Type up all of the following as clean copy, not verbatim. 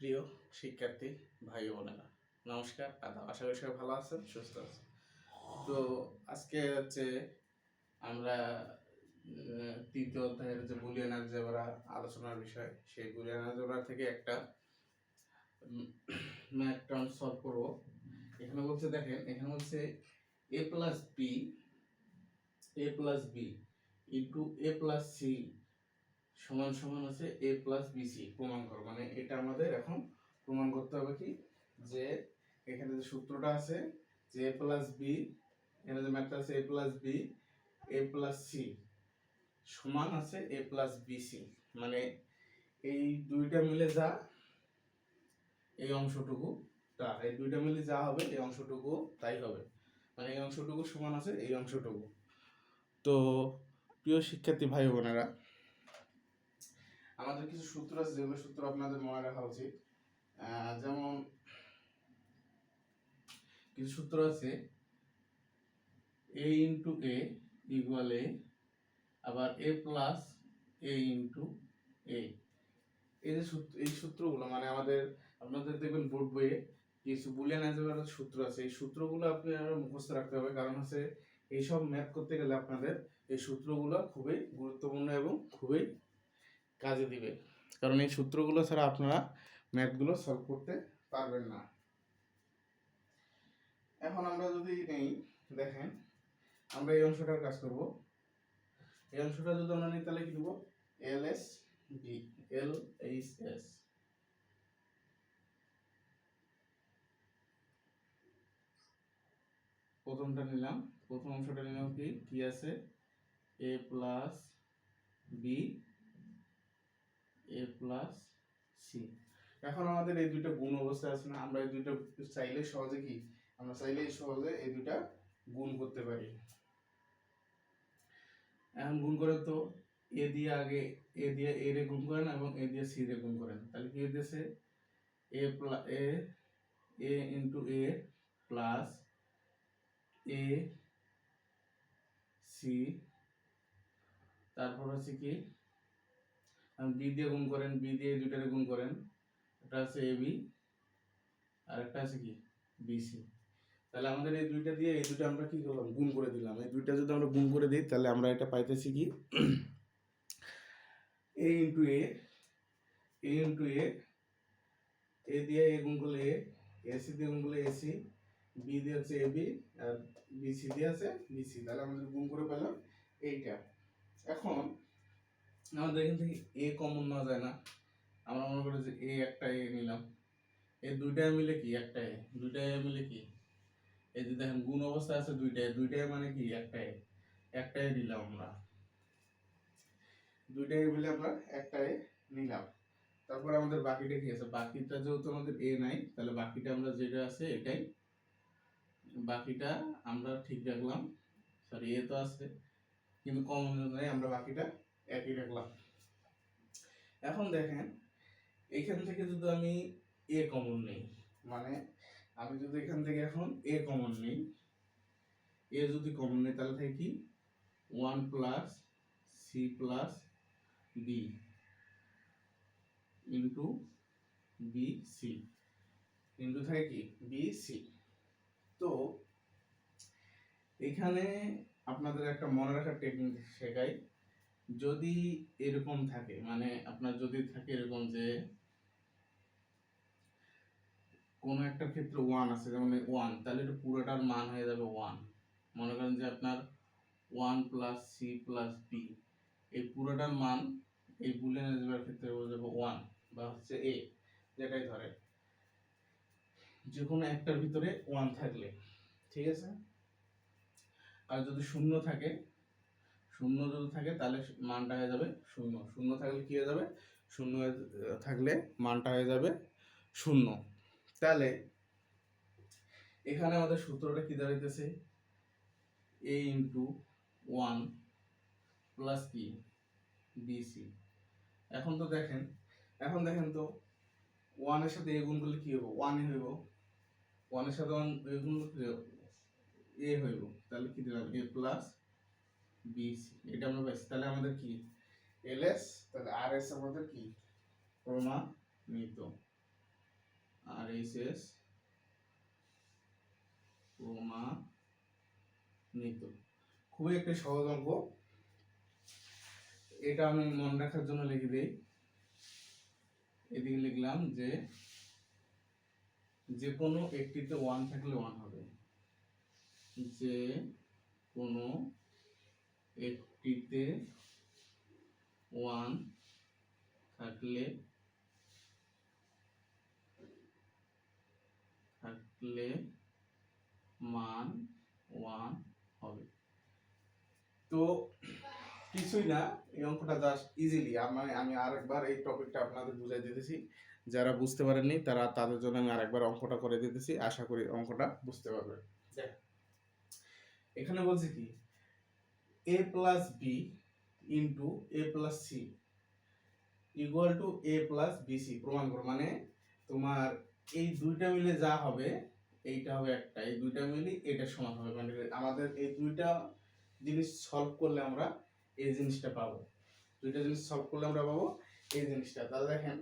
প্রিয় শিক্ষার্থী ভাই বোনেরা, নমস্কার, আদাব। আশা করি সবাই ভালো আছেন, সুস্থ আছেন। তো আজকে হচ্ছে আমরা তৃতীয় অধ্যায়ের যে বুলিয়ান অ্যালজেব্রা আলোচনার বিষয়, সেই বুলিয়ান অ্যালজেব্রা থেকে একটা ম্যাথ টার্ম সলভ করব। এখানে বলছে, দেখেন, এখানে বলছে a plus B into a plus C সমান সমান আছে a প্লাস বিসি প্রমাণ করো। মানে এটা আমাদের এখন প্রমাণ করতে হবে কি, যে এখানে যে সূত্রটা আছে যে a প্লাস বি, এখানে যে ম্যাথটা আছে a plus B a plus C সমান আছে a প্লাস বিসি, মানে এই দুইটা মিলে যা এই অংশটুকু তা, এই দুইটা মিলে যা হবে এই অংশটুকু তাই হবে, মানে এই অংশটুকু সমান আছে এই অংশটুকু। তো প্রিয় শিক্ষার্থী ভাই বোনেরা, আমাদের কিছু সূত্র আছে যেগুলো সূত্র আপনাদের মনে রাখা উচিত। যেমন কিছু সূত্র আছে a ইন্টু এ ইকুয়াল এ, আবার a প্লাস এ ইন্টু এ। এই যে সূত্র, এই সূত্রগুলো মানে আমাদের, আপনাদের দেখবেন বোর্ড বইয়ে কিছু বুলিয়ান অ্যালজেব্রার সূত্র আছে, এই সূত্রগুলো আপনারা মুখস্থ রাখতে হবে। কারণ হচ্ছে এইসব ম্যাথ করতে গেলে আপনাদের এই সূত্রগুলো খুবই গুরুত্বপূর্ণ এবং খুবই কাজে দিবে, কারণ এই সূত্রগুলো ছাড়া আপনারা ম্যাথগুলো সলভ করতে পারবেন না। এখন আমরা যদি নেই, দেখেন আমরা এই অংশটার কাজ করব। এই অংশটা যদি আমরা নিই তাহলে কি দেবো, L S B, L H S. প্রথমটা নিলাম, প্রথম অংশটা নিলাম কি আছে, A plus B A plus C. এখন আমাদের এই দুইটা গুণ অবস্থায় আছে না, আমরা এই দুইটা চাইলে সহজে কি, আমরা চাইলে সহজে এই দুইটা গুণ করতে পারি। এখন গুণ করেন তো, এ দিয়ে আগে এ দিয়ে এ রে গুণ করেন এবং এ দিয়ে সি রে গুণ করেন, তাহলে কি হইতেছে A plus A into A plus A C, তারপর হচ্ছে কি বি দিয়ে গুণ করেন, বি দিয়ে এই দুইটারে গুণ করেন, এটা আছে এ বি আর একটা আছে কি বিসি। তাহলে আমাদের এই দুইটা দিয়ে এই দুইটা আমরা কি করলাম, গুণ করে দিলাম। এই দুইটা যদি আমরা গুণ করে দিই তাহলে আমরা এটা পাইতেছি কি, এ ইন্টু এ, এ ইন্টু এ দিয়ে এ গুণ করলে এসি দিয়ে গুণ করলে এসি, বি দিয়ে হচ্ছে এ বি আর বিসি দিয়ে আছে বিসি। তাহলে আমাদের গুণ করে পেলাম এইটা। এখন আমাদের এখান থেকে এ কমন নেওয়া যায় না, আমরা মনে করি যে এ একটা এ নিলাম, এই দুইটাই মিলে কি একটা এ, দুইটাই মিলে কি, এই যে দেখেন গুণ অবস্থা আছে দুইটাই, দুইটাই মানে কি একটাই, একটাই নিলাম আমরা, দুইটাই মিলে আমরা একটাই নিলাম। তারপর আমাদের বাকিটা কি আছে, বাকিটা যেহেতু আমাদের এ নাই তাহলে বাকিটা আমরা যেটা আছে এটাই, বাকিটা আমরা ঠিক রাখলাম। সরি, এ তো আছে কিন্তু কমন নাই, আমরা বাকিটা একই রাখলাম। এখন দেখেন এখান থেকে যদি আমি এ কমন নেই, মানে আমি যদি এখান থেকে এখন এ কমন নেই, এ যদি কমন নেই তাহলে থাকে কি one plus C plus B into B C, into থাকে কি বি সি। তো এখানে আপনাদের একটা মনে রাখার টেকনিক শেখাই, যদি এরকম থাকে, মানে আপনার যদি থাকে এরকম যে কোনো একটা ক্ষেত্রে ওয়ান আছে, যেমন ওয়ান, তাহলে এটা পুরোটার মান হয়ে যাবে ওয়ান। মনে করেন যে আপনার one plus C plus B, এই পুরোটার মান এই বুলিয়ান অ্যালজেব্রার ক্ষেত্রে হয়ে যাবে ওয়ান বা হচ্ছে এ, যেটাই ধরে যে কোনো একটার ভিতরে ওয়ান থাকলে, ঠিক আছে। আর যদি শূন্য থাকে, শূন্য যদি থাকে তাহলে মানটা হয়ে যাবে শূন্য, শূন্য থাকলে কি হয়ে যাবে, শূন্য থাকলে মানটা হয়ে যাবে শূন্য। তাহলে এখানে আমাদের সূত্রটা কি দাঁড়াইতেছে, এ ইন্টু ওয়ান প্লাস কি বিসি। এখন তো দেখেন, এখন দেখেন তো ওয়ানের সাথে এ গুণ করলে কি হবে, ওয়ানই হইব, ওয়ানের সাথে ওয়ান এ গুণ করলে এ হইব, তাহলে কি দিলাম এ প্লাস বিসি, এটা আমরা পাইছি। তাহলে আমাদের কি এলএস, তাহলে আর এস আমাদের কি প্রমাণিত। RHS প্রমাণিত। খুবই একটা সহজ অঙ্ক, এটা আমি মনে রাখার জন্য লিখে দিই। এদিকে লিখলাম যে কোনো একটিতে 1 থাকলে 1 হবে, যে কোনো একটিতে 1 থাকলে মান 1 হবে। তো কিছুই না, এই অঙ্কটা জাস্ট ইজিলি আমি আরেকবার এই টপিকটা আপনাদের বুঝাই দিতেছি। যারা বুঝতে পারেননি তাদের জন্য আমি আরেকবার অঙ্কটা করে দিতেছি, আশা করি অঙ্কটা বুঝতে পারবেন। এখানে বলছে কি a plus B into a plus C equal to a plus BC প্রমাণ করো। মানে তোমার এই দুইটা মিলে যা হবে এইটা হবে একটা, এই দুইটা মিলে এটা সমান হবে। মানে আমাদের এই দুইটা জিনিস সলভ করলে আমরা এই জিনিসটা পাবো, দুইটা জিনিস সলভ করলে আমরা পাবো এই জিনিসটা। তাহলে দেখেন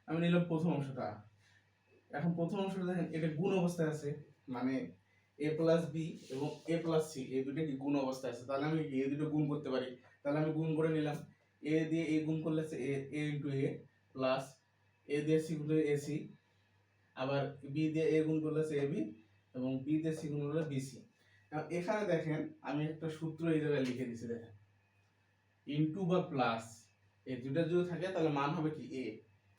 আমি নিলাম প্রথম অংশটা। এখন প্রথম অংশটা দেখেন এটা গুণ অবস্থায় আছে, মানে a প্লাস বি এবং a প্লাস সি এই দুটো কি গুণ অবস্থায় আছে। তাহলে আমি এই দুটো গুণ করতে পারি, তাহলে আমি গুণ করে নিলাম। a দিয়ে a গুণ করলে আছে a into a plus a দিয়ে c গুণ করলে ac, আবার b দিয়ে a গুণ করলে আছে ab এবং b দিয়ে c গুণ করলে bc। এখানে দেখেন আমি একটা সূত্র এই জায়গায় লিখে দিয়েছি, দেখেন ইনটু বা প্লাস এই দুইটা যদি থাকে তাহলে মান হবে কি a,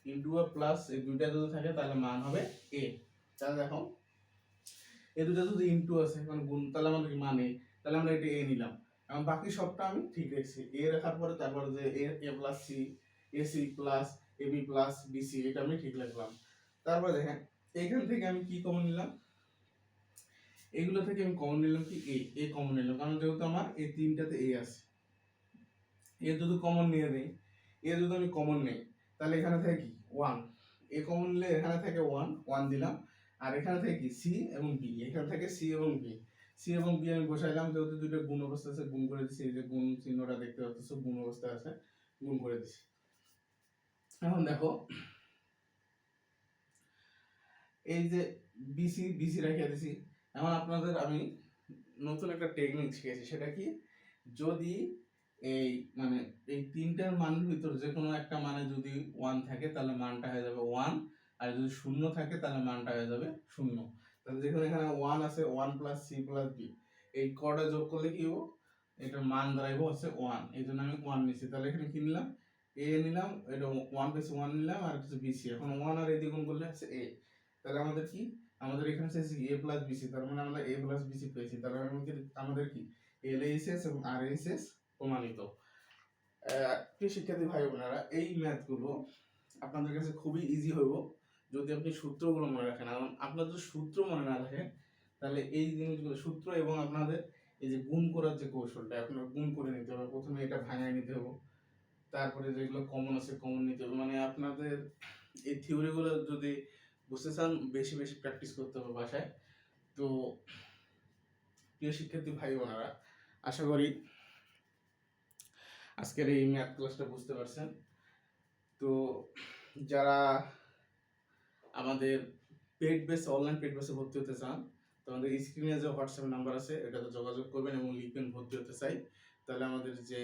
ইনটু বা প্লাস এই দুইটা যদি থাকে তাহলে মান হবে a। তাহলে দেখো এই দুইটা যদি ইনটু আছে মানে গুণ, তাহলে আমাদের কি মানে, তাহলে আমরা এটা a নিলাম এবং বাকি সবটা আমি ঠিক রেখেছি। a রাখার পরে তারপরে যে a plus c ac plus ab plus bc এটা আমি ঠিক রাখলাম। তারপরে দেখেন এইখান থেকে আমি কি কমন নিলাম, এগুলো থেকে আমি কমন নিলাম কি a কমন নিলাম, কারণ যেহেতু আমার এই তিনটাতে a আছে। এ যদি কমন নিয়ে নেই, এ যদি আমি কমন নেই তাহলে এখানে থাকে কি 1, এ কমন নিলে এখানে থাকে 1 দিলাম, আর এখানে থাকে কি সি এবং বি, এখানে থাকে সি এবং বি। সি এবং বি আমি বসাইলাম, যেহেতু দুটো গুণ অবস্থা আছে গুণ করে দিছি, এই যে গুণ চিহ্নটা দেখতে পাচ্ছ গুণ অবস্থায় আছে, গুণ করে দিছি। এখন দেখো এই যে বিসি রেখে দিছি। এখন আপনাদের আমি নতুন একটা টেকনিক শিখেছি, সেটা কি যদি এই মানে এই তিনটার মানের ভিতর যে কোনো একটা মানে যদি 1 থাকে তাহলে মানটা হয়ে যাবে 1, আর যদি 0 থাকে তাহলে মানটা হয়ে যাবে 0। তাহলে যেখানে এখানে 1 আছে 1 প্লাস সি প্লাস বি, এই কটা যোগ করলে কি হবে, এটার মান দাঁড়াইবো হচ্ছে 1, এই জন্য আমি 1 নিছি। তাহলে এখানে কি নিলাম a নিলাম, এটা 1 পেয়েছি 1 নিলাম, আর কিছু বিসি, এখন 1 আর a দ্বিগুণ করলে হচ্ছে a। তাহলে আমাদের কি, আমাদের এখানে হচ্ছে a প্লাস বিসি, তার মানে আমরা a প্লাস বিসি পেয়েছি। তাহলে আমাদের কি LHS এবং RHS প্রমাণিত। প্রিয় শিক্ষার্থী ভাই বোনেরা, এই ম্যাথগুলো আপনাদের কাছে খুবই ইজি হইব যদি আপনি সূত্রগুলো মনে রাখেন। কারণ আপনার যদি সূত্র মনে না রাখেন তাহলে এই জিনিসগুলো সূত্র এবং আপনাদের এই যে গুণ করার যে কৌশলটা আপনার গুণ করে নিতে হবে, প্রথমে এটা ভাঙায় নিতে হবে, তারপরে যেগুলো কমন আছে কমন নিতে হবে। মানে আপনাদের এই থিওরিগুলো যদি বুঝতে চান বেশি বেশি প্র্যাকটিস করতে হবে বাসায়। তো প্রিয় শিক্ষার্থী ভাই বোনেরা, আশা করি আজকের এই ম্যাথ ক্লাসটা বুঝতে পারছেন। তো যারা আমাদের অনলাইন পেড বেসে ভর্তি হতে চান, তো আমাদের স্ক্রিনে যে হোয়াটসঅ্যাপ নাম্বার আছে এটাতে যোগাযোগ করবেন এবং লিখবেন ভর্তি হতে চাই। তাহলে আমাদের যে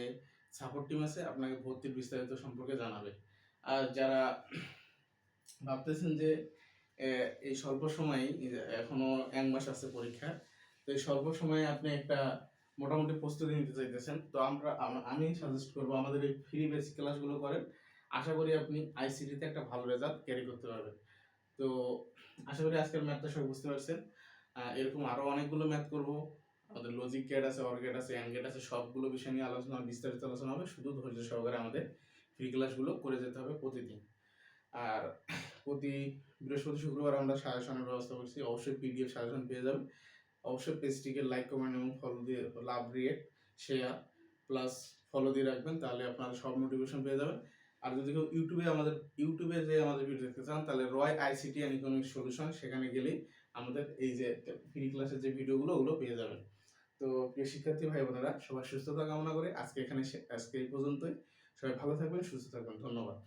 সাপোর্ট টিম আছে আপনাকে ভর্তির বিস্তারিত সম্পর্কে জানাবে। আর যারা ভাবতেছেন যে এই স্বল্প সময়ে এখনো 1 মাস আছে পরীক্ষা, তো এই স্বল্প সময়ে আপনি একটা মোটামুটি প্রস্তুতি নিতে চাইতেছেন, তো আমি সাজেস্ট করবো আমাদের এই ফ্রি বেসিক ক্লাসগুলো করেন। আশা করি আপনি আইসিটিতে একটা ভালো রেজাল্ট ক্যারি করতে পারবেন। তো আশা করি আজকের ম্যাথটা সবাই বুঝতে পারছেন। এরকম আরো অনেকগুলো ম্যাথ করব, আমাদের লজিক গেট আছে, অর গেট আছে, অ্যান্ড গেট আছে, সবগুলো বিষয় নিয়ে বিস্তারিত আলোচনা হবে। শুধু ধৈর্য সহকারে আমাদের ফ্রি ক্লাসগুলো করে যেতে হবে প্রতিদিন। আর প্রতি বৃহস্পতি শুক্রবার আমরা সাজেশনের ব্যবস্থা করছি, অবশ্যই PDF সাজেশন পেয়ে যাবেন। অবশ্যই পেজটিকে লাইক কমেন্ট এবং ফলো দিয়ে love react share plus follow দিয়ে রাখবেন, তাহলে আপনারা সব নোটিফিকেশন পেয়ে যাবেন। আর যদি কেউ ইউটিউবে যে আমাদের ভিডিও দেখতে চান তাহলে রয় ICT অ্যান্ড ইকোনমিক সলিউশন, সেখানে গেলেই আমাদের এই যে ফ্রি ক্লাসের যে ভিডিওগুলো ওগুলো পেয়ে যাবেন। তো প্রিয় শিক্ষার্থী ভাই বোনেরা, সবার সুস্থতা কামনা করে আজকে এই পর্যন্তই। সবাই ভালো থাকবেন, সুস্থ থাকবেন, ধন্যবাদ।